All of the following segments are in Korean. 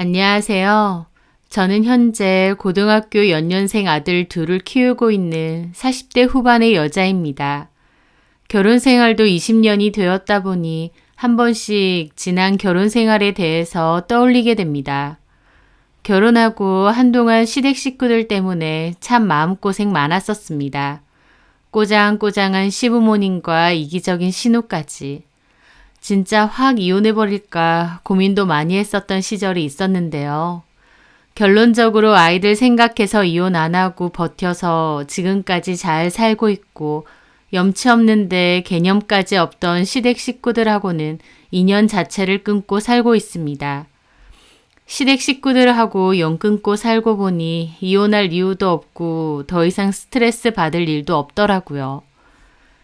안녕하세요. 저는 현재 고등학교 연년생 아들 둘을 키우고 있는 40대 후반의 여자입니다. 결혼 생활도 20년이 되었다 보니 한 번씩 지난 결혼 생활에 대해서 떠올리게 됩니다. 결혼하고 한동안 시댁 식구들 때문에 참 마음고생 많았었습니다. 꼬장꼬장한 시부모님과 이기적인 신우까지. 진짜 확 이혼해버릴까 고민도 많이 했었던 시절이 있었는데요. 결론적으로 아이들 생각해서 이혼 안 하고 버텨서 지금까지 잘 살고 있고 염치 없는데 개념까지 없던 시댁 식구들하고는 인연 자체를 끊고 살고 있습니다. 시댁 식구들하고 연 끊고 살고 보니 이혼할 이유도 없고 더 이상 스트레스 받을 일도 없더라고요.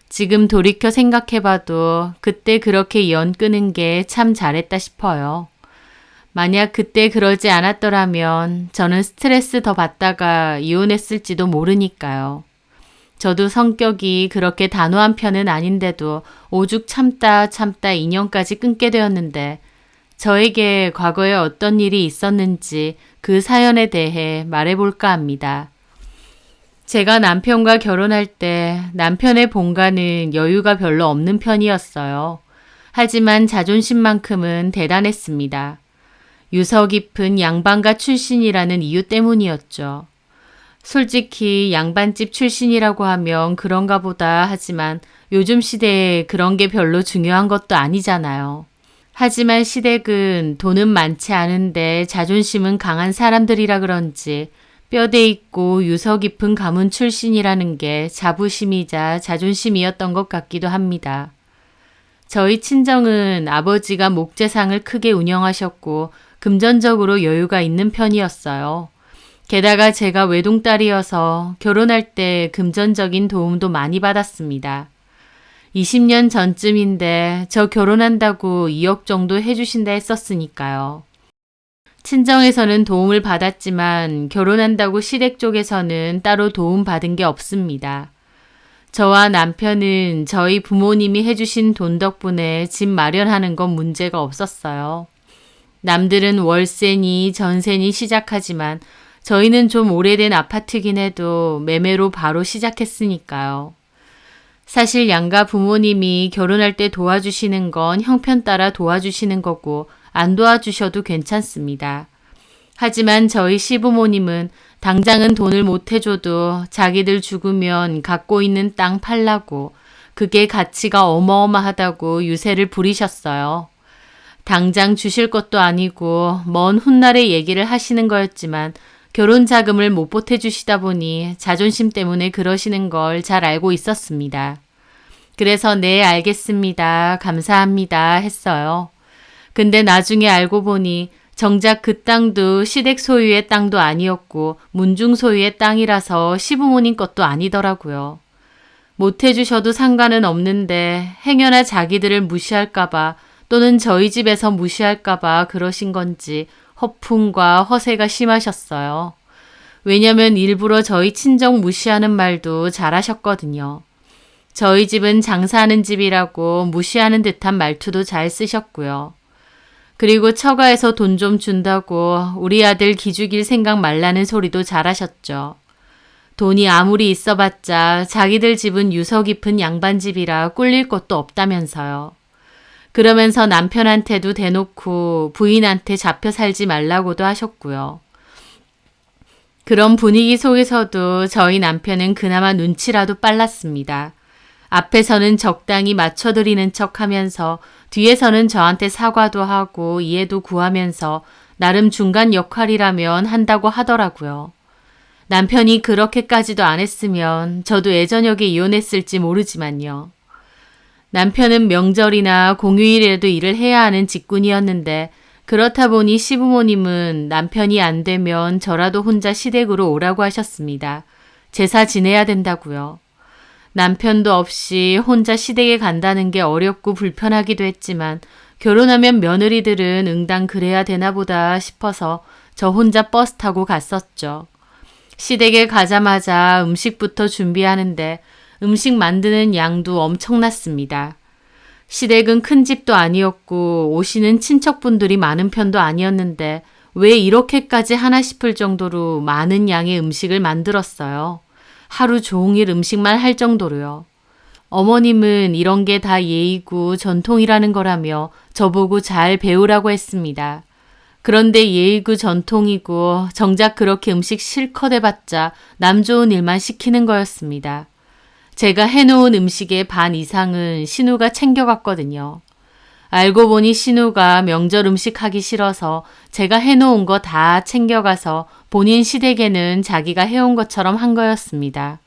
지금 돌이켜 생각해봐도 그때 그렇게 연 끄는 게 참 잘했다 싶어요. 만약 그때 그러지 않았더라면 저는 스트레스 더 받다가 이혼했을지도 모르니까요. 저도 성격이 그렇게 단호한 편은 아닌데도 오죽 참다 인연까지 끊게 되었는데 저에게 과거에 어떤 일이 있었는지 그 사연에 대해 말해볼까 합니다. 제가 남편과 결혼할 때 남편의 본가는 여유가 별로 없는 편이었어요. 하지만 자존심만큼은 대단했습니다. 유서 깊은 양반가 출신이라는 이유 때문이었죠. 솔직히 양반집 출신이라고 하면 그런가 보다 하지만 요즘 시대에 그런 게 별로 중요한 것도 아니잖아요. 하지만 시댁은 돈은 많지 않은데 자존심은 강한 사람들이라 그런지 뼈대 있고 유서 깊은 가문 출신이라는 게 자부심이자 자존심이었던 것 같기도 합니다. 저희 친정은 아버지가 목재상을 크게 운영하셨고 금전적으로 여유가 있는 편이었어요. 게다가 제가 외동딸이어서 결혼할 때 금전적인 도움도 많이 받았습니다. 20년 전쯤인데 저 결혼한다고 2억 정도 해주신다 했었으니까요. 친정에서는 도움을 받았지만 결혼한다고 시댁 쪽에서는 따로 도움 받은 게 없습니다. 저와 남편은 저희 부모님이 해주신 돈 덕분에 집 마련하는 건 문제가 없었어요. 남들은 월세니 전세니 시작하지만 저희는 좀 오래된 아파트긴 해도 매매로 바로 시작했으니까요. 사실 양가 부모님이 결혼할 때 도와주시는 건 형편 따라 도와주시는 거고 안 도와주셔도 괜찮습니다. 하지만 저희 시부모님은 당장은 돈을 못 해줘도 자기들 죽으면 갖고 있는 땅 팔라고 그게 가치가 어마어마하다고 유세를 부리셨어요. 당장 주실 것도 아니고 먼 훗날의 얘기를 하시는 거였지만 결혼 자금을 못 보태주시다 보니 자존심 때문에 그러시는 걸 잘 알고 있었습니다. 그래서 네 알겠습니다. 감사합니다 했어요. 근데 나중에 알고 보니 정작 그 땅도 시댁 소유의 땅도 아니었고 문중 소유의 땅이라서 시부모님 것도 아니더라고요. 못 해주셔도 상관은 없는데 행여나 자기들을 무시할까봐 또는 저희 집에서 무시할까봐 그러신 건지 허풍과 허세가 심하셨어요. 왜냐면 일부러 저희 친정 무시하는 말도 잘하셨거든요. 저희 집은 장사하는 집이라고 무시하는 듯한 말투도 잘 쓰셨고요. 그리고 처가에서 돈 좀 준다고 우리 아들 기죽일 생각 말라는 소리도 잘하셨죠. 돈이 아무리 있어봤자 자기들 집은 유서 깊은 양반집이라 꿀릴 것도 없다면서요. 그러면서 남편한테도 대놓고 부인한테 잡혀 살지 말라고도 하셨고요. 그런 분위기 속에서도 저희 남편은 그나마 눈치라도 빨랐습니다. 앞에서는 적당히 맞춰드리는 척 하면서 뒤에서는 저한테 사과도 하고 이해도 구하면서 나름 중간 역할이라면 한다고 하더라고요. 남편이 그렇게까지도 안 했으면 저도 예전역에 이혼했을지 모르지만요. 남편은 명절이나 공휴일에도 일을 해야 하는 직군이었는데 그렇다 보니 시부모님은 남편이 안 되면 저라도 혼자 시댁으로 오라고 하셨습니다. 제사 지내야 된다고요. 남편도 없이 혼자 시댁에 간다는 게 어렵고 불편하기도 했지만 결혼하면 며느리들은 응당 그래야 되나 보다 싶어서 저 혼자 버스 타고 갔었죠. 시댁에 가자마자 음식부터 준비하는데 음식 만드는 양도 엄청났습니다. 시댁은 큰 집도 아니었고 오시는 친척분들이 많은 편도 아니었는데 왜 이렇게까지 하나 싶을 정도로 많은 양의 음식을 만들었어요. 하루 종일 음식만 할 정도로요. 어머님은 이런 게 다 예의고 전통이라는 거라며 저보고 잘 배우라고 했습니다. 그런데 예의고 전통이고 정작 그렇게 음식 실컷 해봤자 남 좋은 일만 시키는 거였습니다. 제가 해놓은 음식의 반 이상은 신우가 챙겨갔거든요. 알고 보니 신우가 명절 음식 하기 싫어서 제가 해놓은 거 다 챙겨가서 본인 시댁에는 자기가 해온 것처럼 한 거였습니다.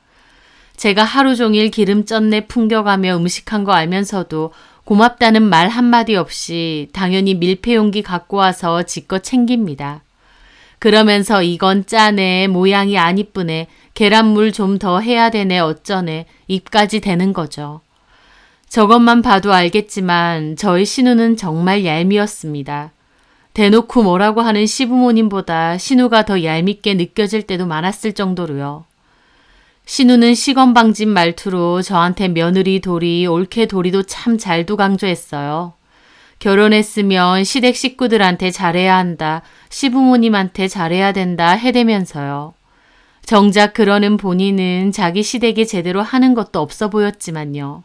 제가 하루 종일 기름 쩐내 풍겨가며 음식한 거 알면서도 고맙다는 말 한마디 없이 당연히 밀폐용기 갖고 와서 지껏 챙깁니다. 그러면서 이건 짜네, 모양이 안 이쁘네, 계란물 좀 더 해야 되네 어쩌네 입까지 대는 거죠. 저것만 봐도 알겠지만 저희 신우는 정말 얄미웠습니다. 대놓고 뭐라고 하는 시부모님보다 신우가 더 얄밉게 느껴질 때도 많았을 정도로요. 신우는 시건방진 말투로 저한테 며느리 도리, 올케 도리도 참 잘도 강조했어요. 결혼했으면 시댁 식구들한테 잘해야 한다, 시부모님한테 잘해야 된다 해대면서요. 정작 그러는 본인은 자기 시댁에 제대로 하는 것도 없어 보였지만요.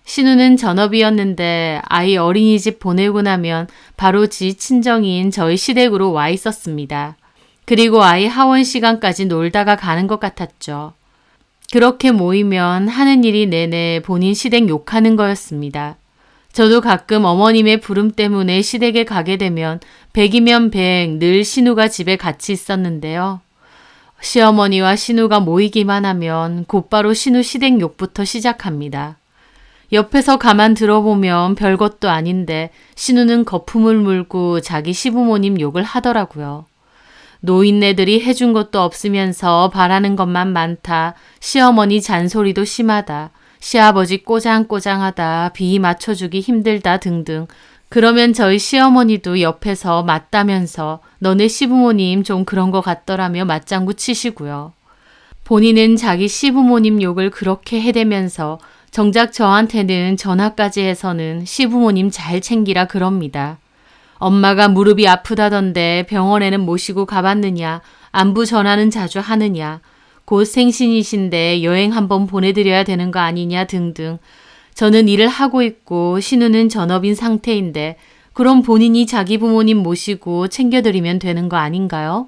신우는 전업이었는데 아이 어린이집 보내고 나면 바로 지 친정인 저희 시댁으로 와 있었습니다. 그리고 아이 하원 시간까지 놀다가 가는 것 같았죠. 그렇게 모이면 하는 일이 내내 본인 시댁 욕하는 거였습니다. 저도 가끔 어머님의 부름 때문에 시댁에 가게 되면 100이면 100 늘 신우가 집에 같이 있었는데요. 시어머니와 신우가 모이기만 하면 곧바로 신우 시댁 욕부터 시작합니다. 옆에서 가만 들어보면 별것도 아닌데 신우는 거품을 물고 자기 시부모님 욕을 하더라고요. 노인네들이 해준 것도 없으면서 바라는 것만 많다. 시어머니 잔소리도 심하다. 시아버지 꼬장꼬장하다. 비위 맞춰주기 힘들다 등등. 그러면 저희 시어머니도 옆에서 맞다면서 너네 시부모님 좀 그런 것 같더라며 맞장구 치시고요. 본인은 자기 시부모님 욕을 그렇게 해대면서 정작 저한테는 전화까지 해서는 시부모님 잘 챙기라 그럽니다. 엄마가 무릎이 아프다던데 병원에는 모시고 가봤느냐, 안부 전화는 자주 하느냐, 곧 생신이신데 여행 한번 보내드려야 되는 거 아니냐 등등. 저는 일을 하고 있고 신우는 전업인 상태인데 그럼 본인이 자기 부모님 모시고 챙겨드리면 되는 거 아닌가요?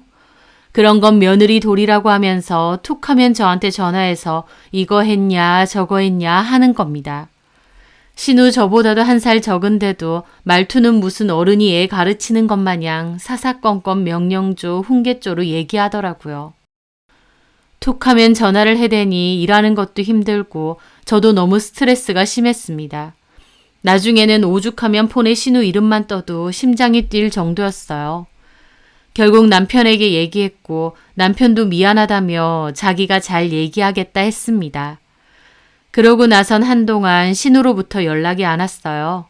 그런 건 며느리 도리라고 하면서 툭 하면 저한테 전화해서 이거 했냐 저거 했냐 하는 겁니다. 신우 저보다도 1살 적은데도 말투는 무슨 어른이 애 가르치는 것 마냥 사사건건 명령조 훈계조로 얘기하더라고요. 툭 하면 전화를 해대니 일하는 것도 힘들고 저도 너무 스트레스가 심했습니다. 나중에는 오죽하면 폰에 신우 이름만 떠도 심장이 뛸 정도였어요. 결국 남편에게 얘기했고 남편도 미안하다며 자기가 잘 얘기하겠다 했습니다. 그러고 나선 한동안 신우로부터 연락이 안 왔어요.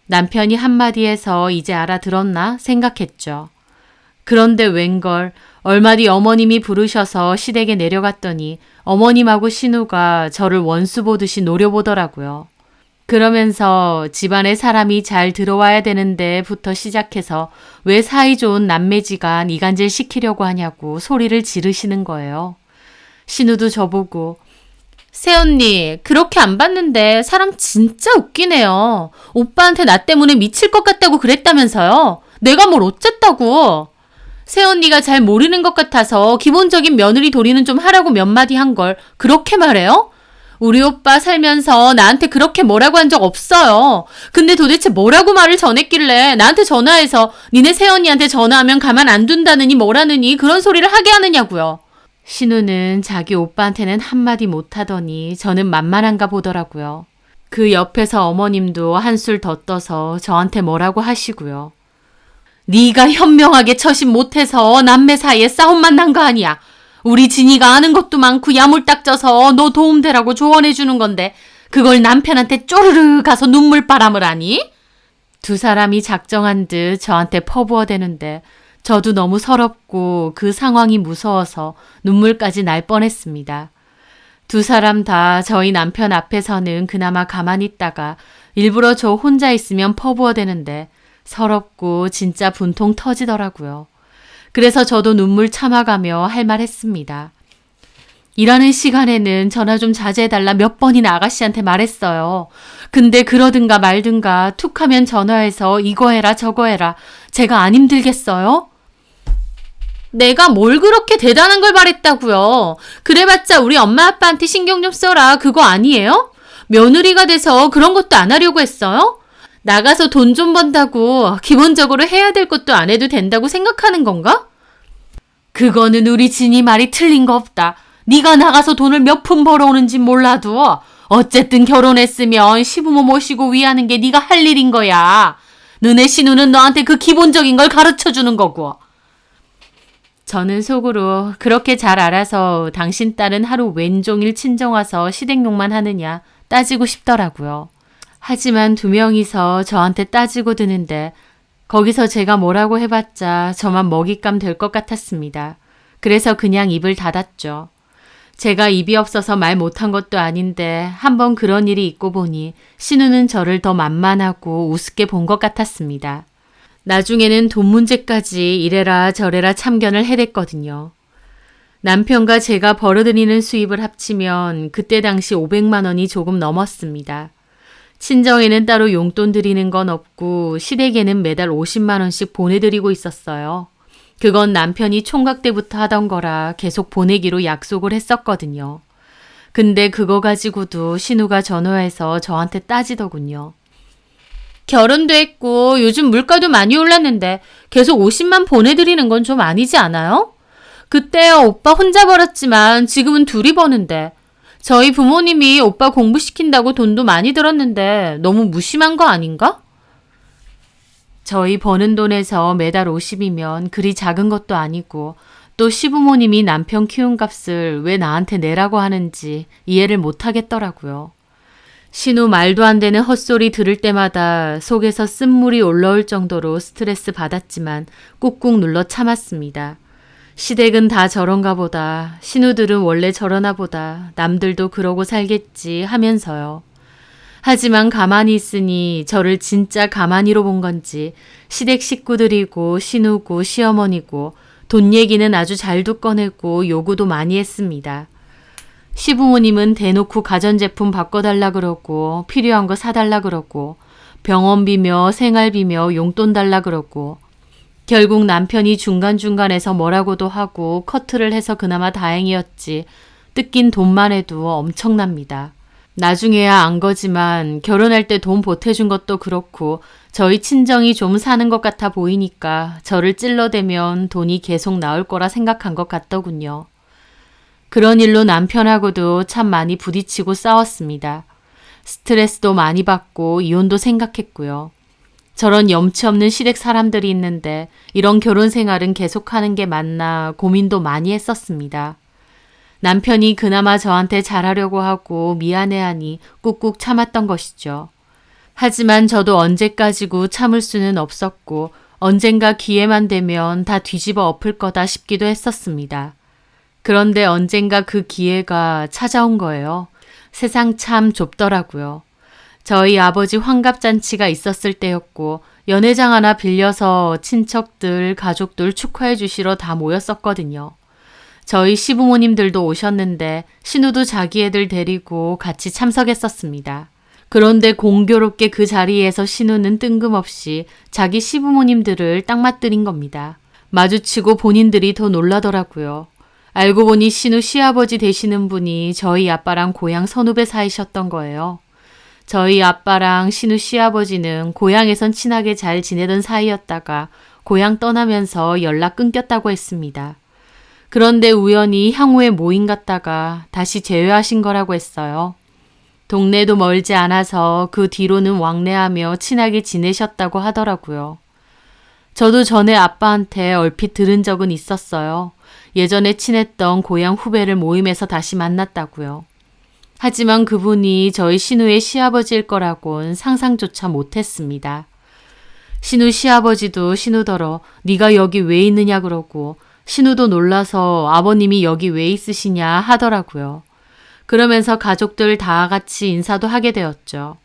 남편이 한마디 해서 이제 알아들었나 생각했죠. 그런데 웬걸 얼마 뒤 어머님이 부르셔서 시댁에 내려갔더니 어머님하고 신우가 저를 원수 보듯이 노려보더라고요. 그러면서 집안에 사람이 잘 들어와야 되는데부터 시작해서 왜 사이 좋은 남매지간 이간질 시키려고 하냐고 소리를 지르시는 거예요. 신우도 저보고 새언니 그렇게 안 봤는데 사람 진짜 웃기네요. 오빠한테 나 때문에 미칠 것 같다고 그랬다면서요. 내가 뭘 어쨌다고. 새언니가 잘 모르는 것 같아서 기본적인 며느리 도리는 좀 하라고 몇 마디 한 걸 그렇게 말해요? 우리 오빠 살면서 나한테 그렇게 뭐라고 한 적 없어요. 근데 도대체 뭐라고 말을 전했길래 나한테 전화해서 니네 새언니한테 전화하면 가만 안 둔다느니 뭐라느니 그런 소리를 하게 하느냐고요. 신우는 자기 오빠한테는 한마디 못하더니 저는 만만한가 보더라고요. 그 옆에서 어머님도 한술 더 떠서 저한테 뭐라고 하시고요. 네가 현명하게 처신 못해서 남매 사이에 싸움만 난 거 아니야. 우리 진이가 아는 것도 많고 야물딱져서 너 도움되라고 조언해 주는 건데 그걸 남편한테 쪼르르 가서 눈물바람을 하니? 두 사람이 작정한 듯 저한테 퍼부어대는데 저도 너무 서럽고 그 상황이 무서워서 눈물까지 날 뻔했습니다. 두 사람 다 저희 남편 앞에서는 그나마 가만히 있다가 일부러 저 혼자 있으면 퍼부어대는데 서럽고 진짜 분통 터지더라고요. 그래서 저도 눈물 참아가며 할 말 했습니다. 일하는 시간에는 전화 좀 자제해달라 몇 번이나 아가씨한테 말했어요. 근데 그러든가 말든가 툭 하면 전화해서 이거 해라 저거 해라. 제가 안 힘들겠어요? 내가 뭘 그렇게 대단한 걸 바랬다고요. 그래봤자 우리 엄마 아빠한테 신경 좀 써라. 그거 아니에요? 며느리가 돼서 그런 것도 안 하려고 했어요? 나가서 돈 좀 번다고 기본적으로 해야 될 것도 안 해도 된다고 생각하는 건가? 그거는 우리 진이 말이 틀린 거 없다. 네가 나가서 돈을 몇 푼 벌어오는지 몰라도 어쨌든 결혼했으면 시부모 모시고 위하는 게 네가 할 일인 거야. 너네 신우는 너한테 그 기본적인 걸 가르쳐주는 거고. 저는 속으로 그렇게 잘 알아서 당신 딸은 하루 왼종일 친정 와서 시댁욕만 하느냐 따지고 싶더라고요. 하지만 두 명이서 저한테 따지고 드는데 거기서 제가 뭐라고 해봤자 저만 먹잇감 될 것 같았습니다. 그래서 그냥 입을 닫았죠. 제가 입이 없어서 말 못한 것도 아닌데 한번 그런 일이 있고 보니 신우는 저를 더 만만하고 우습게 본 것 같았습니다. 나중에는 돈 문제까지 이래라 저래라 참견을 해댔거든요. 남편과 제가 벌어들이는 수입을 합치면 그때 당시 500만 원이 조금 넘었습니다. 친정에는 따로 용돈 드리는 건 없고 시댁에는 매달 50만 원씩 보내드리고 있었어요. 그건 남편이 총각 때부터 하던 거라 계속 보내기로 약속을 했었거든요. 근데 그거 가지고도 신우가 전화해서 저한테 따지더군요. 결혼도 했고 요즘 물가도 많이 올랐는데 계속 50만 보내드리는 건 좀 아니지 않아요? 그때야 오빠 혼자 벌었지만 지금은 둘이 버는데 저희 부모님이 오빠 공부시킨다고 돈도 많이 들었는데 너무 무심한 거 아닌가? 저희 버는 돈에서 매달 50이면 그리 작은 것도 아니고 또 시부모님이 남편 키운 값을 왜 나한테 내라고 하는지 이해를 못 하겠더라고요. 신우 말도 안 되는 헛소리 들을 때마다 속에서 쓴물이 올라올 정도로 스트레스 받았지만 꾹꾹 눌러 참았습니다. 시댁은 다 저런가 보다. 신우들은 원래 저러나 보다. 남들도 그러고 살겠지 하면서요. 하지만 가만히 있으니 저를 진짜 가만히로 본 건지 시댁 식구들이고 신우고 시어머니고 돈 얘기는 아주 잘도 꺼내고 요구도 많이 했습니다. 시부모님은 대놓고 가전제품 바꿔달라 그러고 필요한 거 사달라 그러고 병원비며 생활비며 용돈 달라 그러고 결국 남편이 중간중간에서 뭐라고도 하고 커트를 해서 그나마 다행이었지 뜯긴 돈만 해도 엄청납니다. 나중에야 안 거지만 결혼할 때 돈 보태준 것도 그렇고 저희 친정이 좀 사는 것 같아 보이니까 저를 찔러대면 돈이 계속 나올 거라 생각한 것 같더군요. 그런 일로 남편하고도 참 많이 부딪히고 싸웠습니다. 스트레스도 많이 받고 이혼도 생각했고요. 저런 염치 없는 시댁 사람들이 있는데 이런 결혼 생활은 계속하는 게 맞나 고민도 많이 했었습니다. 남편이 그나마 저한테 잘하려고 하고 미안해하니 꾹꾹 참았던 것이죠. 하지만 저도 언제까지고 참을 수는 없었고 언젠가 기회만 되면 다 뒤집어 엎을 거다 싶기도 했었습니다. 그런데 언젠가 그 기회가 찾아온 거예요. 세상 참 좁더라고요. 저희 아버지 환갑잔치가 있었을 때였고 연회장 하나 빌려서 친척들, 가족들 축하해 주시러 다 모였었거든요. 저희 시부모님들도 오셨는데 신우도 자기 애들 데리고 같이 참석했었습니다. 그런데 공교롭게 그 자리에서 신우는 뜬금없이 자기 시부모님들을 딱 맞들인 겁니다. 마주치고 본인들이 더 놀라더라고요. 알고 보니 신우 시아버지 되시는 분이 저희 아빠랑 고향 선후배 사이셨던 거예요. 저희 아빠랑 신우 시아버지는 고향에선 친하게 잘 지내던 사이였다가 고향 떠나면서 연락 끊겼다고 했습니다. 그런데 우연히 향후에 모임 갔다가 다시 재회하신 거라고 했어요. 동네도 멀지 않아서 그 뒤로는 왕래하며 친하게 지내셨다고 하더라고요. 저도 전에 아빠한테 얼핏 들은 적은 있었어요. 예전에 친했던 고향 후배를 모임에서 다시 만났다고요. 하지만 그분이 저희 신우의 시아버지일 거라곤 상상조차 못했습니다. 신우 시아버지도 신우더러 네가 여기 왜 있느냐 그러고 신우도 놀라서 아버님이 여기 왜 있으시냐 하더라고요. 그러면서 가족들 다 같이 인사도 하게 되었죠.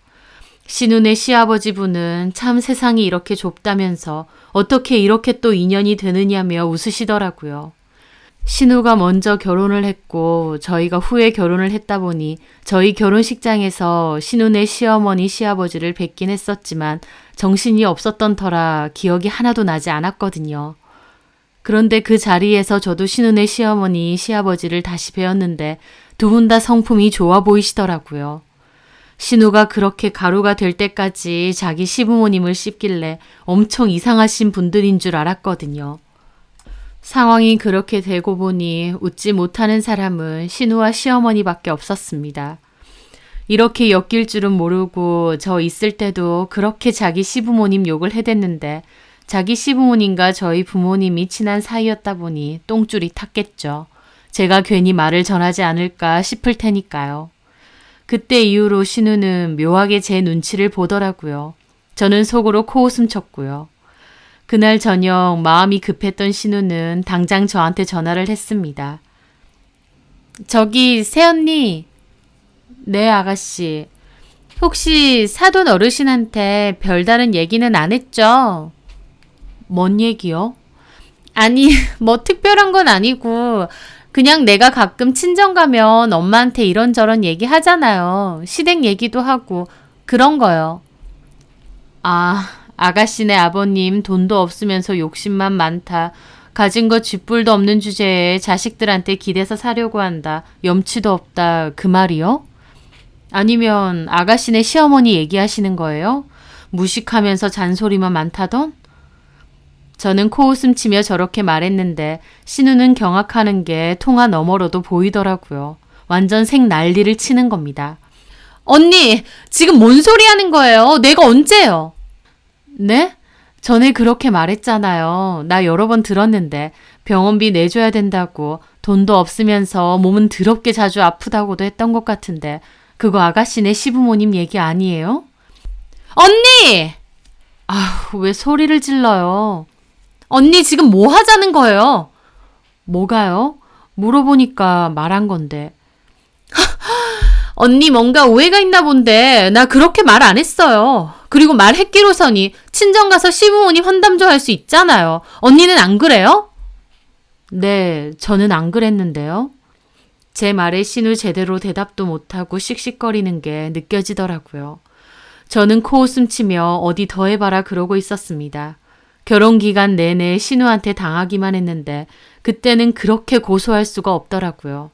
신우네 시아버지 분은 참 세상이 이렇게 좁다면서 어떻게 이렇게 또 인연이 되느냐며 웃으시더라고요. 신우가 먼저 결혼을 했고 저희가 후에 결혼을 했다 보니 저희 결혼식장에서 신우네 시어머니 시아버지를 뵙긴 했었지만 정신이 없었던 터라 기억이 하나도 나지 않았거든요. 그런데 그 자리에서 저도 신우네 시어머니 시아버지를 다시 뵈었는데 두 분 다 성품이 좋아 보이시더라고요. 신우가 그렇게 가루가 될 때까지 자기 시부모님을 씹길래 엄청 이상하신 분들인 줄 알았거든요. 상황이 그렇게 되고 보니 웃지 못하는 사람은 신우와 시어머니밖에 없었습니다. 이렇게 엮일 줄은 모르고 저 있을 때도 그렇게 자기 시부모님 욕을 해댔는데 자기 시부모님과 저희 부모님이 친한 사이였다 보니 똥줄이 탔겠죠. 제가 괜히 말을 전하지 않을까 싶을 테니까요. 그때 이후로 신우는 묘하게 제 눈치를 보더라고요. 저는 속으로 코웃음 쳤고요. 그날 저녁 마음이 급했던 신우는 당장 저한테 전화를 했습니다. 저기 새언니. 네 아가씨. 혹시 사돈 어르신한테 별다른 얘기는 안 했죠? 뭔 얘기요? 아니 뭐 특별한 건 아니고 그냥 내가 가끔 친정 가면 엄마한테 이런저런 얘기 하잖아요. 시댁 얘기도 하고 그런 거요. 아, 아가씨네 아버님 돈도 없으면서 욕심만 많다. 가진 거 쥐뿔도 없는 주제에 자식들한테 기대서 사려고 한다. 염치도 없다. 그 말이요? 아니면 아가씨네 시어머니 얘기하시는 거예요? 무식하면서 잔소리만 많다던? 저는 코웃음 치며 저렇게 말했는데 신우는 경악하는 게 통화 너머로도 보이더라고요. 완전 생 난리를 치는 겁니다. 언니, 지금 뭔 소리 하는 거예요? 내가 언제요? 네? 전에 그렇게 말했잖아요. 나 여러 번 들었는데 병원비 내줘야 된다고 돈도 없으면서 몸은 더럽게 자주 아프다고도 했던 것 같은데 그거 아가씨네 시부모님 얘기 아니에요? 언니! 아휴, 왜 소리를 질러요? 언니 지금 뭐 하자는 거예요? 뭐가요? 물어보니까 말한 건데. 언니 뭔가 오해가 있나 본데 나 그렇게 말 안 했어요. 그리고 말했기로서니 친정 가서 시부모님 환담 좀 할 수 있잖아요. 언니는 안 그래요? 네, 저는 안 그랬는데요. 제 말에 신우 제대로 대답도 못하고 씩씩거리는 게 느껴지더라고요. 저는 코웃음 치며 어디 더 해봐라 그러고 있었습니다. 결혼 기간 내내 신우한테 당하기만 했는데 그때는 그렇게 고소할 수가 없더라고요.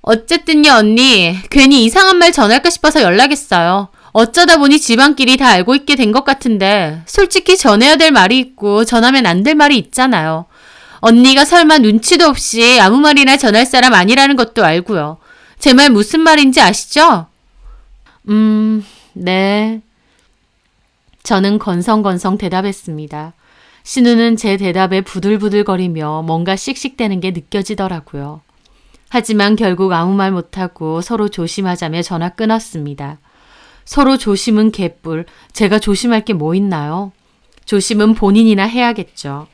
어쨌든요 언니 괜히 이상한 말 전할까 싶어서 연락했어요. 어쩌다 보니 집안끼리 다 알고 있게 된 것 같은데 솔직히 전해야 될 말이 있고 전하면 안 될 말이 있잖아요. 언니가 설마 눈치도 없이 아무 말이나 전할 사람 아니라는 것도 알고요. 제 말 무슨 말인지 아시죠? 네. 저는 건성건성 대답했습니다. 신우는 제 대답에 부들부들거리며 뭔가 씩씩대는 게 느껴지더라고요. 하지만 결국 아무 말 못하고 서로 조심하자며 전화 끊었습니다. 서로 조심은 개뿔, 제가 조심할 게 뭐 있나요? 조심은 본인이나 해야겠죠.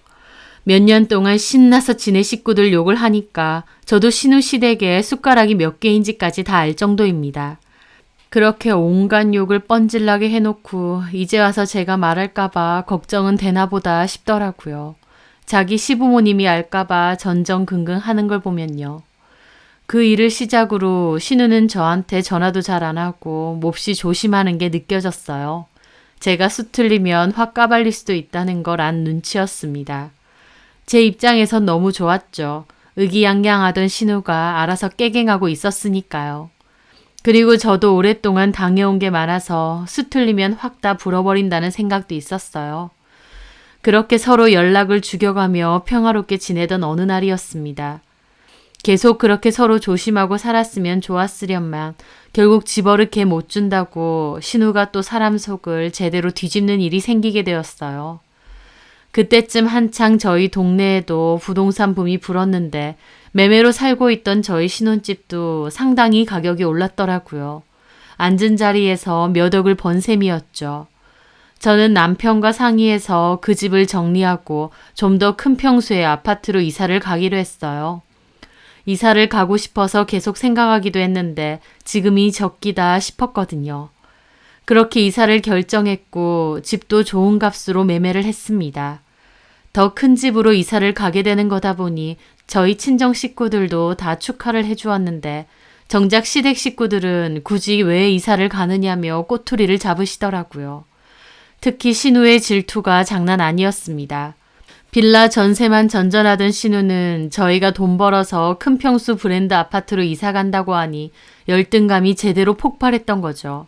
몇 년 동안 신나서 지네 식구들 욕을 하니까 저도 신우 시댁에 숟가락이 몇 개인지까지 다 알 정도입니다. 그렇게 온갖 욕을 뻔질나게 해놓고 이제 와서 제가 말할까봐 걱정은 되나보다 싶더라고요. 자기 시부모님이 알까봐 전전긍긍 하는 걸 보면요. 그 일을 시작으로 신우는 저한테 전화도 잘 안 하고 몹시 조심하는 게 느껴졌어요. 제가 수틀리면 확 까발릴 수도 있다는 걸 안 눈치였습니다. 제 입장에선 너무 좋았죠. 의기양양하던 신우가 알아서 깨갱하고 있었으니까요. 그리고 저도 오랫동안 당해온 게 많아서 수틀리면 확 다 불어버린다는 생각도 있었어요. 그렇게 서로 연락을 죽여가며 평화롭게 지내던 어느 날이었습니다. 계속 그렇게 서로 조심하고 살았으면 좋았으련만 결국 집어릇게 못 준다고 신우가 또 사람 속을 제대로 뒤집는 일이 생기게 되었어요. 그때쯤 한창 저희 동네에도 부동산 붐이 불었는데 매매로 살고 있던 저희 신혼집도 상당히 가격이 올랐더라고요. 앉은 자리에서 몇 억을 번 셈이었죠. 저는 남편과 상의해서 그 집을 정리하고 좀 더 큰 평수의 아파트로 이사를 가기로 했어요. 이사를 가고 싶어서 계속 생각하기도 했는데 지금이 적기다 싶었거든요. 그렇게 이사를 결정했고 집도 좋은 값으로 매매를 했습니다. 더 큰 집으로 이사를 가게 되는 거다 보니 저희 친정 식구들도 다 축하를 해주었는데 정작 시댁 식구들은 굳이 왜 이사를 가느냐며 꼬투리를 잡으시더라고요. 특히 신우의 질투가 장난 아니었습니다. 빌라 전세만 전전하던 신우는 저희가 돈 벌어서 큰 평수 브랜드 아파트로 이사 간다고 하니 열등감이 제대로 폭발했던 거죠.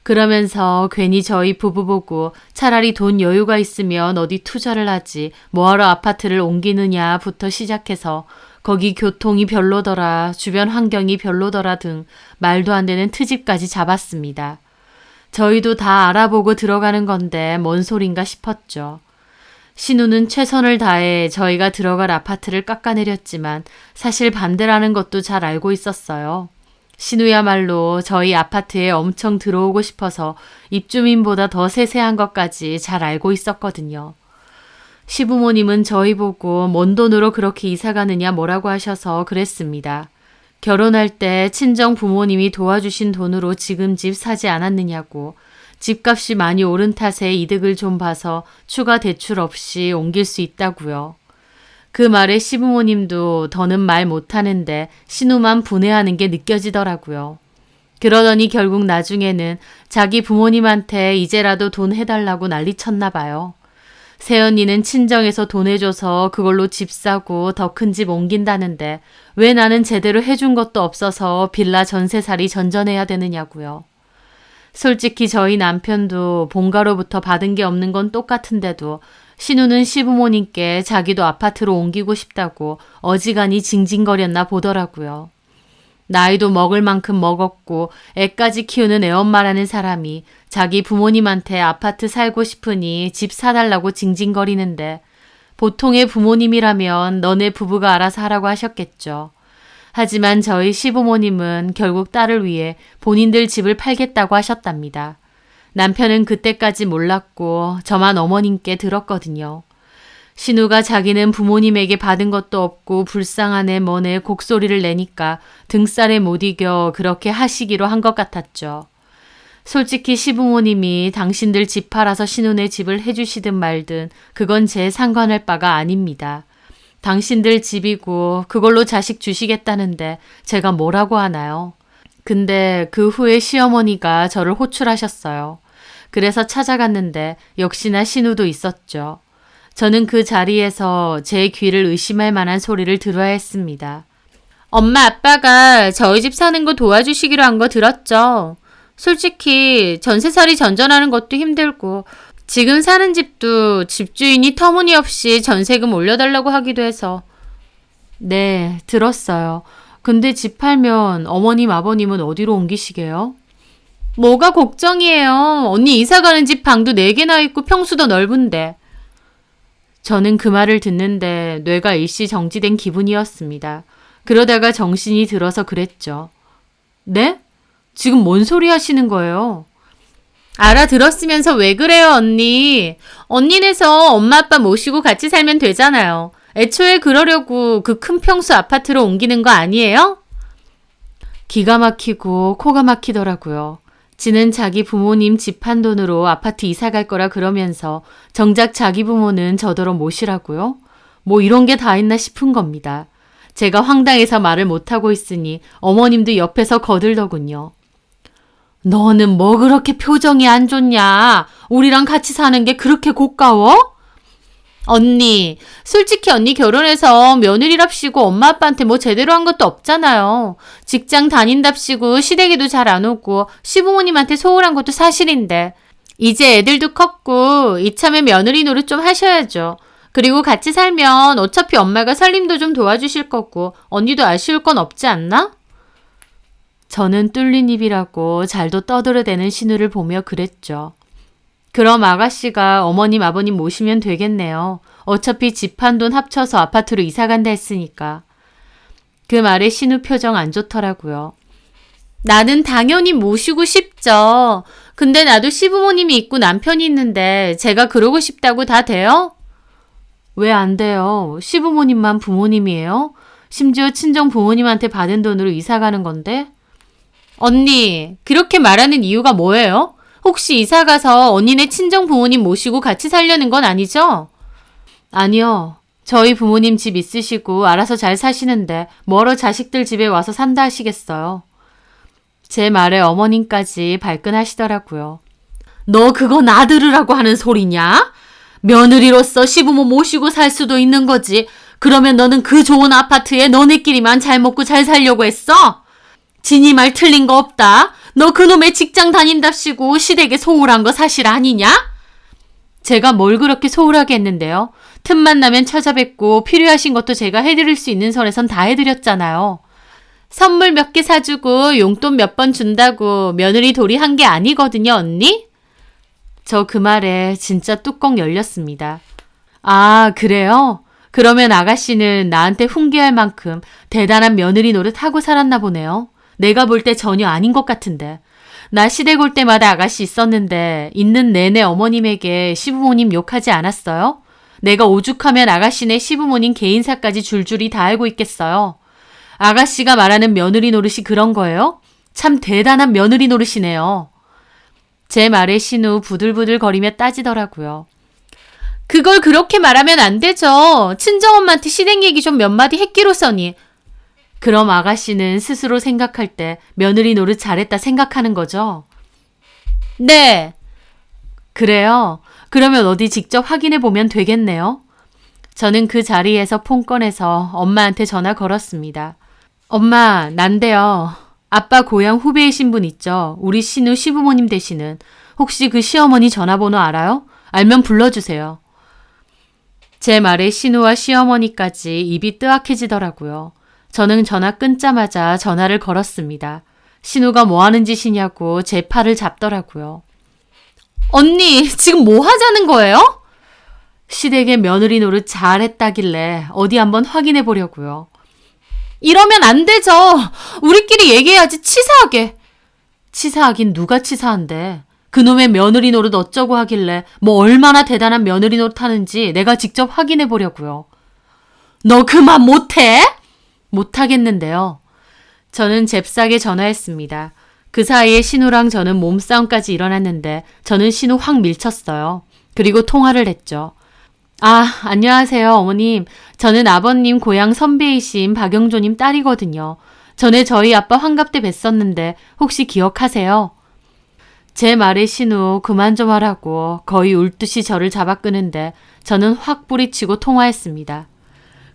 그러면서 괜히 저희 부부 보고 차라리 돈 여유가 있으면 어디 투자를 하지 뭐하러 아파트를 옮기느냐부터 시작해서 거기 교통이 별로더라, 주변 환경이 별로더라 등 말도 안 되는 트집까지 잡았습니다. 저희도 다 알아보고 들어가는 건데 뭔 소린가 싶었죠. 신우는 최선을 다해 저희가 들어갈 아파트를 깎아내렸지만 사실 반대라는 것도 잘 알고 있었어요. 신우야말로 저희 아파트에 엄청 들어오고 싶어서 입주민보다 더 세세한 것까지 잘 알고 있었거든요. 시부모님은 저희 보고 뭔 돈으로 그렇게 이사 가느냐 뭐라고 하셔서 그랬습니다. 결혼할 때 친정 부모님이 도와주신 돈으로 지금 집 사지 않았느냐고, 집값이 많이 오른 탓에 이득을 좀 봐서 추가 대출 없이 옮길 수 있다고요. 그 말에 시부모님도 더는 말 못하는데 신우만 분해하는 게 느껴지더라고요. 그러더니 결국 나중에는 자기 부모님한테 이제라도 돈 해달라고 난리쳤나 봐요. 새언니는 친정에서 돈 해줘서 그걸로 집 사고 더 큰 집 옮긴다는데 왜 나는 제대로 해준 것도 없어서 빌라 전세살이 전전해야 되느냐고요. 솔직히 저희 남편도 본가로부터 받은 게 없는 건 똑같은데도 신우는 시부모님께 자기도 아파트로 옮기고 싶다고 어지간히 징징거렸나 보더라고요. 나이도 먹을 만큼 먹었고 애까지 키우는 애엄마라는 사람이 자기 부모님한테 아파트 살고 싶으니 집 사달라고 징징거리는데 보통의 부모님이라면 너네 부부가 알아서 하라고 하셨겠죠. 하지만 저희 시부모님은 결국 딸을 위해 본인들 집을 팔겠다고 하셨답니다. 남편은 그때까지 몰랐고 저만 어머님께 들었거든요. 신우가 자기는 부모님에게 받은 것도 없고 불쌍하네 뭐네 곡소리를 내니까 등살에 못 이겨 그렇게 하시기로 한 것 같았죠. 솔직히 시부모님이 당신들 집 팔아서 신우네 집을 해주시든 말든 그건 제 상관할 바가 아닙니다. 당신들 집이고 그걸로 자식 주시겠다는데 제가 뭐라고 하나요? 근데 그 후에 시어머니가 저를 호출하셨어요. 그래서 찾아갔는데 역시나 신우도 있었죠. 저는 그 자리에서 제 귀를 의심할 만한 소리를 들어야 했습니다. 엄마 아빠가 저희 집 사는 거 도와주시기로 한 거 들었죠? 솔직히 전세살이 전전하는 것도 힘들고 지금 사는 집도 집주인이 터무니없이 전세금 올려달라고 하기도 해서. 네, 들었어요. 근데 집 팔면 어머님 아버님은 어디로 옮기시게요? 뭐가 걱정이에요. 언니 이사가는 집 방도 4개나 있고 평수도 넓은데. 저는 그 말을 듣는데 뇌가 일시 정지된 기분이었습니다. 그러다가 정신이 들어서 그랬죠. 네? 지금 뭔 소리 하시는 거예요? 알아들었으면서 왜 그래요, 언니? 언니네서 엄마 아빠 모시고 같이 살면 되잖아요. 애초에 그러려고 그 큰 평수 아파트로 옮기는 거 아니에요? 기가 막히고 코가 막히더라고요. 지는 자기 부모님 집 한 돈으로 아파트 이사 갈 거라 그러면서 정작 자기 부모는 저더러 모시라고요? 뭐 이런 게 다 있나 싶은 겁니다. 제가 황당해서 말을 못하고 있으니 어머님도 옆에서 거들더군요. 너는 뭐 그렇게 표정이 안 좋냐? 우리랑 같이 사는 게 그렇게 고가워? 언니, 솔직히 언니 결혼해서 며느리랍시고 엄마 아빠한테 뭐 제대로 한 것도 없잖아요. 직장 다닌답시고 시댁에도 잘 안 오고 시부모님한테 소홀한 것도 사실인데 이제 애들도 컸고 이참에 며느리 노릇 좀 하셔야죠. 그리고 같이 살면 어차피 엄마가 살림도 좀 도와주실 거고 언니도 아쉬울 건 없지 않나? 저는 뚫린 입이라고 잘도 떠들어대는 신우를 보며 그랬죠. 그럼 아가씨가 어머님 아버님 모시면 되겠네요. 어차피 집 한 돈 합쳐서 아파트로 이사 간다 했으니까. 그 말에 신우 표정 안 좋더라고요. 나는 당연히 모시고 싶죠. 근데 나도 시부모님이 있고 남편이 있는데 제가 그러고 싶다고 다 돼요? 왜 안 돼요? 시부모님만 부모님이에요? 심지어 친정 부모님한테 받은 돈으로 이사 가는 건데? 언니, 그렇게 말하는 이유가 뭐예요? 혹시 이사 가서 언니네 친정 부모님 모시고 같이 살려는 건 아니죠? 아니요. 저희 부모님 집 있으시고 알아서 잘 사시는데 뭐하러 자식들 집에 와서 산다 하시겠어요. 제 말에 어머님까지 발끈하시더라고요. 너 그거 나 들으라고 하는 소리냐? 며느리로서 시부모 모시고 살 수도 있는 거지. 그러면 너는 그 좋은 아파트에 너네끼리만 잘 먹고 잘 살려고 했어? 진이 말 틀린 거 없다. 너 그놈의 직장 다닌답시고 시댁에 소홀한 거 사실 아니냐? 제가 뭘 그렇게 소홀하게 했는데요. 틈만 나면 찾아뵙고 필요하신 것도 제가 해드릴 수 있는 선에선 다 해드렸잖아요. 선물 몇 개 사주고 용돈 몇 번 준다고 며느리 도리 한 게 아니거든요, 언니? 저 그 말에 진짜 뚜껑 열렸습니다. 아, 그래요? 그러면 아가씨는 나한테 훈계할 만큼 대단한 며느리 노릇 하고 살았나 보네요. 내가 볼 때 전혀 아닌 것 같은데. 나 시댁 올 때마다 아가씨 있었는데 있는 내내 어머님에게 시부모님 욕하지 않았어요? 내가 오죽하면 아가씨네 시부모님 개인사까지 줄줄이 다 알고 있겠어요. 아가씨가 말하는 며느리 노릇이 그런 거예요? 참 대단한 며느리 노릇이네요. 제 말에 신우 부들부들 거리며 따지더라고요. 그걸 그렇게 말하면 안 되죠. 친정엄마한테 시댁 얘기 좀 몇 마디 했기로써니. 그럼 아가씨는 스스로 생각할 때 며느리 노릇 잘했다 생각하는 거죠? 네. 그래요. 그러면 어디 직접 확인해 보면 되겠네요. 저는 그 자리에서 폰 꺼내서 엄마한테 전화 걸었습니다. 엄마, 난데요. 아빠 고향 후배이신 분 있죠? 우리 신우 시부모님 되시는. 혹시 그 시어머니 전화번호 알아요? 알면 불러주세요. 제 말에 신우와 시어머니까지 입이 뜨악해지더라고요. 저는 전화 끊자마자 전화를 걸었습니다. 신우가 뭐 하는 짓이냐고 제 팔을 잡더라고요. 언니, 지금 뭐 하자는 거예요? 시댁의 며느리 노릇 잘했다길래 어디 한번 확인해 보려고요. 이러면 안 되죠. 우리끼리 얘기해야지 치사하게. 치사하긴 누가 치사한데. 그놈의 며느리 노릇 어쩌고 하길래 뭐 얼마나 대단한 며느리 노릇 하는지 내가 직접 확인해 보려고요. 너 그만 못해? 못하겠는데요. 저는 잽싸게 전화했습니다. 그 사이에 신우랑 저는 몸싸움까지 일어났는데 저는 신우 확 밀쳤어요. 그리고 통화를 했죠. 아, 안녕하세요, 어머님. 저는 아버님 고향 선배이신 박영조님 딸이거든요. 전에 저희 아빠 환갑 때 뵀었는데 혹시 기억하세요? 제 말에 신우 그만 좀 하라고 거의 울듯이 저를 잡아 끄는데 저는 확 뿌리치고 통화했습니다.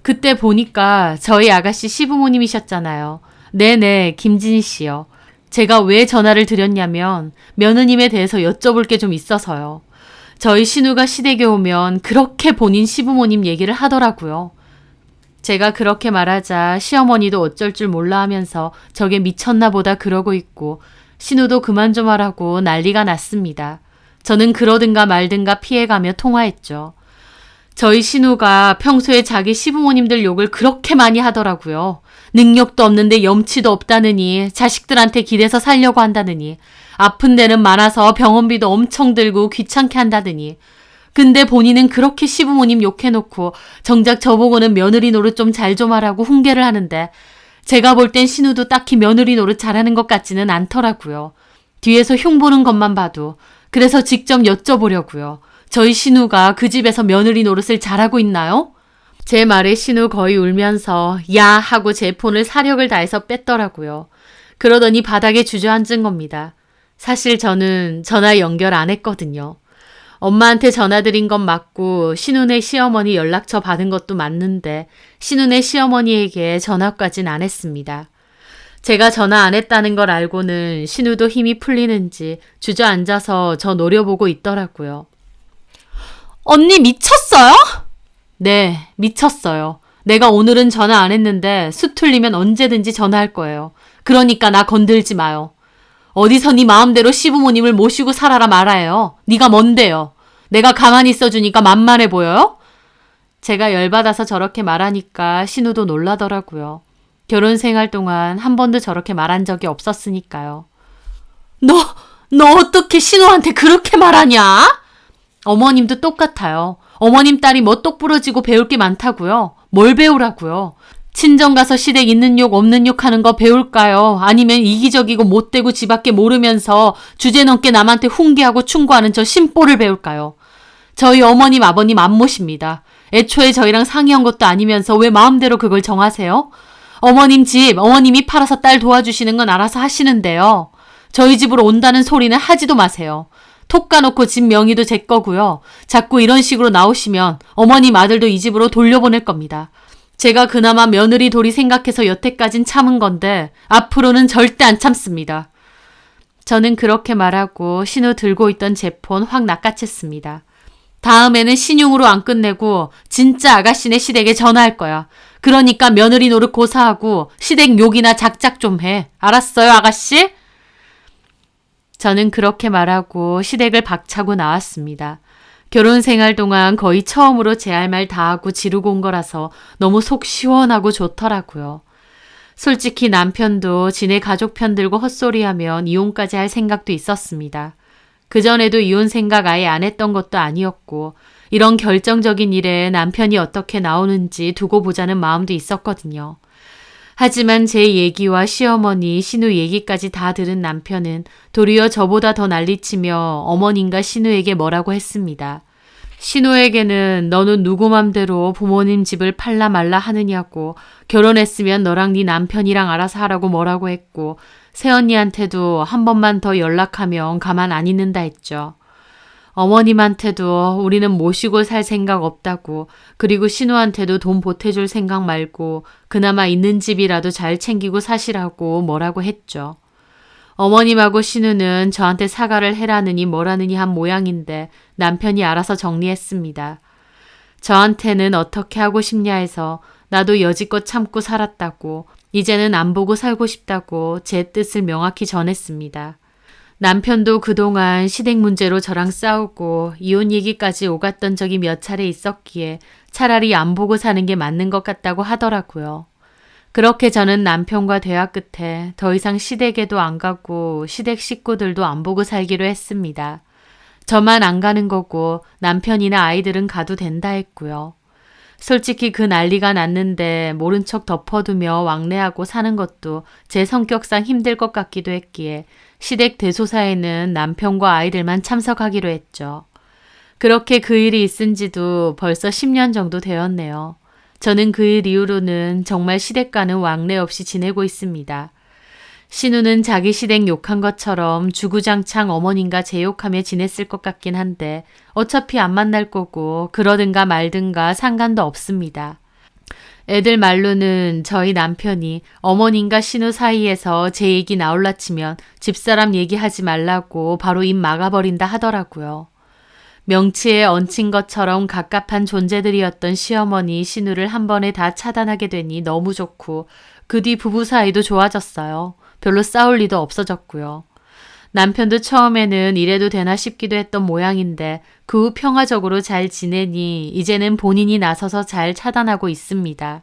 그때 보니까 저희 아가씨 시부모님이셨잖아요. 네네, 김진희 씨요. 제가 왜 전화를 드렸냐면 며느님에 대해서 여쭤볼 게 좀 있어서요. 저희 신우가 시댁에 오면 그렇게 본인 시부모님 얘기를 하더라고요. 제가 그렇게 말하자 시어머니도 어쩔 줄 몰라 하면서 저게 미쳤나 보다 그러고 있고 신우도 그만 좀 하라고 난리가 났습니다. 저는 그러든가 말든가 피해가며 통화했죠. 저희 신우가 평소에 자기 시부모님들 욕을 그렇게 많이 하더라고요. 능력도 없는데 염치도 없다느니 자식들한테 기대서 살려고 한다느니 아픈 데는 많아서 병원비도 엄청 들고 귀찮게 한다더니 근데 본인은 그렇게 시부모님 욕해놓고 정작 저보고는 며느리 노릇 좀 잘 좀 하라고 훈계를 하는데 제가 볼 땐 신우도 딱히 며느리 노릇 잘하는 것 같지는 않더라고요. 뒤에서 흉보는 것만 봐도. 그래서 직접 여쭤보려고요. 저희 신우가 그 집에서 며느리 노릇을 잘하고 있나요? 제 말에 신우 거의 울면서 야 하고 제 폰을 사력을 다해서 뺐더라고요. 그러더니 바닥에 주저앉은 겁니다. 사실 저는 전화 연결 안 했거든요. 엄마한테 전화드린 건 맞고 신우네 시어머니 연락처 받은 것도 맞는데 신우네 시어머니에게 전화까진 안 했습니다. 제가 전화 안 했다는 걸 알고는 신우도 힘이 풀리는지 주저앉아서 저 노려보고 있더라고요. 언니 미쳤어요? 네, 미쳤어요. 내가 오늘은 전화 안 했는데 수 틀리면 언제든지 전화할 거예요. 그러니까 나 건들지 마요. 어디서 네 마음대로 시부모님을 모시고 살아라 말아요. 네가 뭔데요? 내가 가만히 있어주니까 만만해 보여요? 제가 열받아서 저렇게 말하니까 신우도 놀라더라고요. 결혼 생활 동안 한 번도 저렇게 말한 적이 없었으니까요. 너 어떻게 신우한테 그렇게 말하냐? 어머님도 똑같아요. 어머님 딸이 뭐 똑부러지고 배울 게 많다고요. 뭘 배우라고요? 친정 가서 시댁 있는 욕 없는 욕 하는 거 배울까요? 아니면 이기적이고 못되고 지밖에 모르면서 주제넘게 남한테 훈계하고 충고하는 저 심보를 배울까요? 저희 어머님 아버님 안 모십니다. 애초에 저희랑 상의한 것도 아니면서 왜 마음대로 그걸 정하세요? 어머님 집 어머님이 팔아서 딸 도와주시는 건 알아서 하시는데요. 저희 집으로 온다는 소리는 하지도 마세요. 톡 까놓고 집 명의도 제 거고요. 자꾸 이런 식으로 나오시면 어머님 아들도 이 집으로 돌려보낼 겁니다. 제가 그나마 며느리 도리 생각해서 여태까진 참은 건데 앞으로는 절대 안 참습니다. 저는 그렇게 말하고 신우 들고 있던 제 폰 확 낚아챘습니다. 다음에는 신용으로 안 끝내고 진짜 아가씨네 시댁에 전화할 거야. 그러니까 며느리 노릇 고사하고 시댁 욕이나 작작 좀 해. 알았어요, 아가씨? 저는 그렇게 말하고 시댁을 박차고 나왔습니다. 결혼 생활 동안 거의 처음으로 제 할 말 다 하고 지르고 온 거라서 너무 속 시원하고 좋더라고요. 솔직히 남편도 지네 가족 편들고 헛소리하면 이혼까지 할 생각도 있었습니다. 그전에도 이혼 생각 아예 안 했던 것도 아니었고 이런 결정적인 일에 남편이 어떻게 나오는지 두고 보자는 마음도 있었거든요. 하지만 제 얘기와 시어머니, 신우 얘기까지 다 들은 남편은 도리어 저보다 더 난리치며 어머님과 신우에게 뭐라고 했습니다. 신우에게는 너는 누구 맘대로 부모님 집을 팔라 말라 하느냐고, 결혼했으면 너랑 네 남편이랑 알아서 하라고 뭐라고 했고, 새언니한테도 한 번만 더 연락하면 가만 안 있는다 했죠. 어머님한테도 우리는 모시고 살 생각 없다고, 그리고 신우한테도 돈 보태줄 생각 말고 그나마 있는 집이라도 잘 챙기고 사시라고 뭐라고 했죠. 어머님하고 신우는 저한테 사과를 해라느니 뭐라느니 한 모양인데 남편이 알아서 정리했습니다. 저한테는 어떻게 하고 싶냐 해서 나도 여지껏 참고 살았다고, 이제는 안 보고 살고 싶다고 제 뜻을 명확히 전했습니다. 남편도 그동안 시댁 문제로 저랑 싸우고 이혼 얘기까지 오갔던 적이 몇 차례 있었기에 차라리 안 보고 사는 게 맞는 것 같다고 하더라고요. 그렇게 저는 남편과 대화 끝에 더 이상 시댁에도 안 가고 시댁 식구들도 안 보고 살기로 했습니다. 저만 안 가는 거고 남편이나 아이들은 가도 된다 했고요. 솔직히 그 난리가 났는데 모른 척 덮어두며 왕래하고 사는 것도 제 성격상 힘들 것 같기도 했기에 시댁 대소사에는 남편과 아이들만 참석하기로 했죠. 그렇게 그 일이 있은 지도 벌써 10년 정도 되었네요. 저는 그 일 이후로는 정말 시댁과는 왕래 없이 지내고 있습니다. 신우는 자기 시댁 욕한 것처럼 주구장창 어머님과 제 욕하며 지냈을 것 같긴 한데 어차피 안 만날 거고 그러든가 말든가 상관도 없습니다. 애들 말로는 저희 남편이 어머님과 신우 사이에서 제 얘기 나올라 치면 집사람 얘기하지 말라고 바로 입 막아버린다 하더라고요. 명치에 얹힌 것처럼 갑갑한 존재들이었던 시어머니, 신우를 한 번에 다 차단하게 되니 너무 좋고 그 뒤 부부 사이도 좋아졌어요. 별로 싸울 리도 없어졌고요. 남편도 처음에는 이래도 되나 싶기도 했던 모양인데 그 후 평화적으로 잘 지내니 이제는 본인이 나서서 잘 차단하고 있습니다.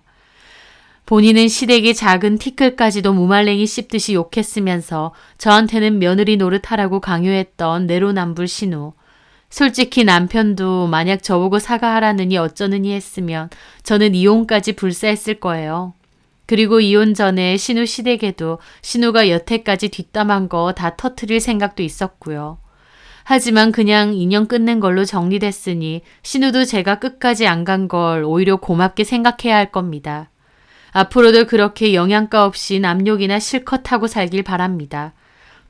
본인은 시댁의 작은 티끌까지도 무말랭이 씹듯이 욕했으면서 저한테는 며느리 노릇하라고 강요했던 내로남불 신우. 솔직히 남편도 만약 저보고 사과하라느니 어쩌느니 했으면 저는 이혼까지 불사했을 거예요. 그리고 이혼 전에 신우 시댁에도 신우가 여태까지 뒷담한 거 다 터트릴 생각도 있었고요. 하지만 그냥 인연 끊는 걸로 정리됐으니 신우도 제가 끝까지 안 간 걸 오히려 고맙게 생각해야 할 겁니다. 앞으로도 그렇게 영양가 없이 남욕이나 실컷 하고 살길 바랍니다.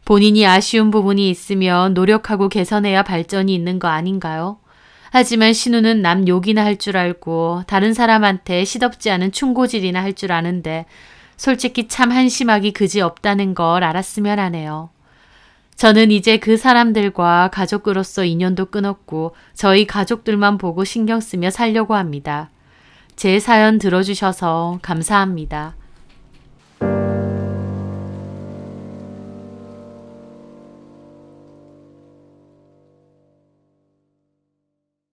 본인이 아쉬운 부분이 있으면 노력하고 개선해야 발전이 있는 거 아닌가요? 하지만 신우는 남 욕이나 할 줄 알고 다른 사람한테 시덥지 않은 충고질이나 할 줄 아는데 솔직히 참 한심하기 그지 없다는 걸 알았으면 하네요. 저는 이제 그 사람들과 가족으로서 인연도 끊었고 저희 가족들만 보고 신경 쓰며 살려고 합니다. 제 사연 들어주셔서 감사합니다.